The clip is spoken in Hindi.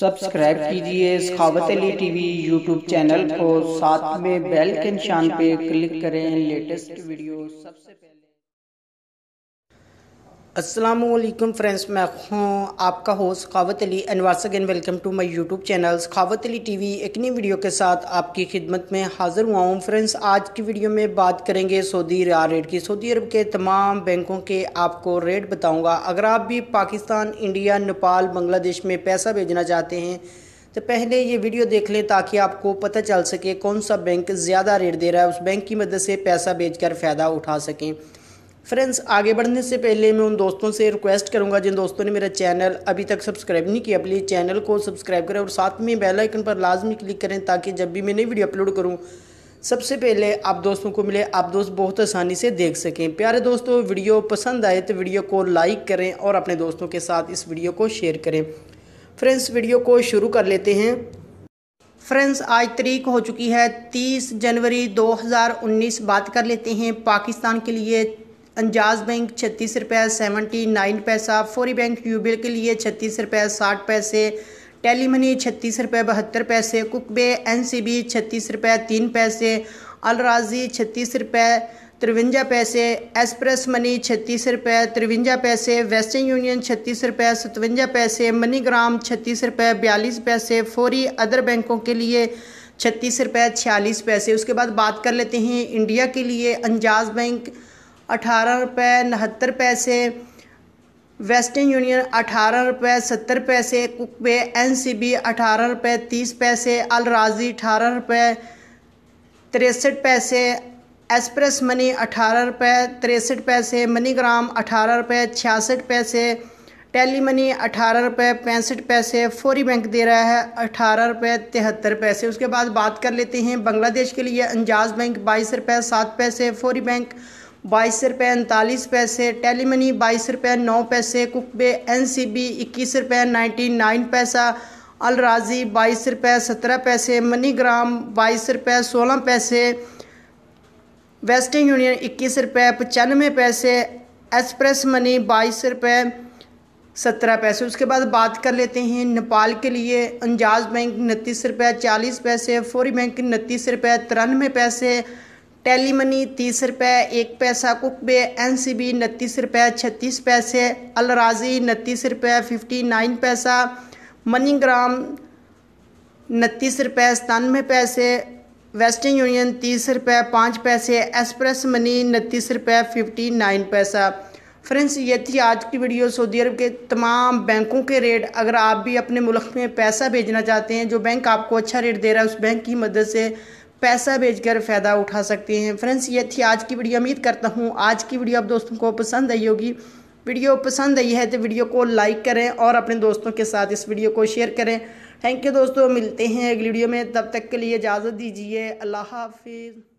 सब्सक्राइब कीजिए सखावत अली टीवी यूट्यूब चैनल को, साथ में बेल के निशान पे क्लिक करें लेटेस्ट वीडियो सबसे पहले। अस्सलामुअलैकुम फ्रेंड्स, मैं हूँ आपका host Sakhawat Ali and once again welcome to my YouTube channel Sakhawat Ali TV. एक नई वीडियो के साथ आपकी खिदमत में हाजिर हुआ हूँ। फ्रेंड्स, आज की वीडियो में बात करेंगे सऊदी रियाल रेट की। सऊदी अरब के तमाम बैंकों के आपको रेट बताऊँगा। अगर आप भी पाकिस्तान, इंडिया, नेपाल, बांग्लादेश में पैसा भेजना चाहते हैं तो पहले ये वीडियो देख लें ताकि आपको पता चल सके कौन सा बैंक ज़्यादा रेट दे रहा है, उस बैंक की मदद से पैसा भेजकर फ़ायदा उठा सकें। फ्रेंड्स, आगे बढ़ने से पहले मैं उन दोस्तों से रिक्वेस्ट करूंगा जिन दोस्तों ने मेरा चैनल अभी तक सब्सक्राइब नहीं किया, प्लीज़ चैनल को सब्सक्राइब करें और साथ में बेल आइकन पर लाजमी क्लिक करें ताकि जब भी मैं नई वीडियो अपलोड करूं सबसे पहले आप दोस्तों को मिले, आप दोस्त बहुत आसानी से देख सकें। प्यारे दोस्तों, वीडियो पसंद आए तो वीडियो को लाइक करें और अपने दोस्तों के साथ इस वीडियो को शेयर करें। फ्रेंड्स, वीडियो को शुरू कर लेते हैं। फ्रेंड्स, आज तारीख हो चुकी है 30 जनवरी 2019। बात कर लेते हैं पाकिस्तान के लिए। अंजाज बैंक 36 रुपये 79 पैसा, फौरी बैंक यूबिल के लिए 36 रुपये 60 पैसे, टेली मनी 36 रुपये 72 पैसे, कुकबे NCB 36 रुपये 3 पैसे, अल राजी 36 रुपये 53 पैसे, एक्सप्रेस मनी 36 रुपये 53 पैसे, वेस्टर्न यूनियन 36 रुपये 57 पैसे, मनीग्राम 36 रुपये 42 पैसे, फौरी अदर बैंकों के लिए 36 रुपये 46 पैसे। उसके बाद बात कर लेते हैं इंडिया के लिए। अंजाज बैंक 18 रुपये 69 पैसे, वेस्टर्न यूनियन 18 रुपये 70 पैसे, कुकबे NCB 18 रुपये 30 पैसे, अल राजी 18 रुपये 63 पैसे, एक्सप्रेस मनी 18 रुपये 63 पैसे, मनीग्राम 18 रुपये 66 पैसे, टेली मनी 18 रुपये 65 पैसे, फौरी बैंक दे रहा है 18 रुपये 73 पैसे। उसके बाद बात कर लेते हैं बांग्लादेश के लिए। अंजाज बैंक 22 रुपये 7 पैसे, फौरी बैंक 22 रुपये 39 पैसे, टेली मनी 22 रुपये 9 पैसे, कुकबे NCB 21 रुपये 99 पैसा, अल राजी 22 रुपये 17 पैसे, मनीग्राम 22 रुपये 16 पैसे, वेस्टर्न यूनियन 21 रुपये 95 पैसे, एक्सप्रेस मनी 22 रुपये 17 पैसे। उसके बाद बात कर लेते हैं नेपाल के लिए। अंजाज बैंक 29 रुपये 40 पैसे, फौरी बैंक 29 रुपये 93 पैसे, टेली मनी 30 रुपये 1 पैसा, कुकबे NCB 29 रुपये 36 पैसे, अल राजी 29 रुपये 59 पैसा, मनीग्राम 29 रुपये 97 पैसे, वेस्टर्न यूनियन 30 रुपये 5 पैसे, एक्सप्रेस मनी 29 रुपये 59 पैसा। फ्रेंड्स, ये थी आज की वीडियो सऊदी अरब के तमाम बैंकों के रेट। अगर आप भी अपने मुल्क में पैसा भेजना चाहते हैं, जो बैंक आपको अच्छा रेट दे रहा है उस बैंक की मदद से पैसा भेजकर फ़ायदा उठा सकते हैं। फ्रेंड्स, ये थी आज की वीडियो। उम्मीद करता हूँ आज की वीडियो आप दोस्तों को पसंद आई होगी। वीडियो पसंद आई है तो वीडियो को लाइक करें और अपने दोस्तों के साथ इस वीडियो को शेयर करें। थैंक यू दोस्तों, मिलते हैं अगली वीडियो में। तब तक के लिए इजाज़त दीजिए। अल्लाह हाफिज़।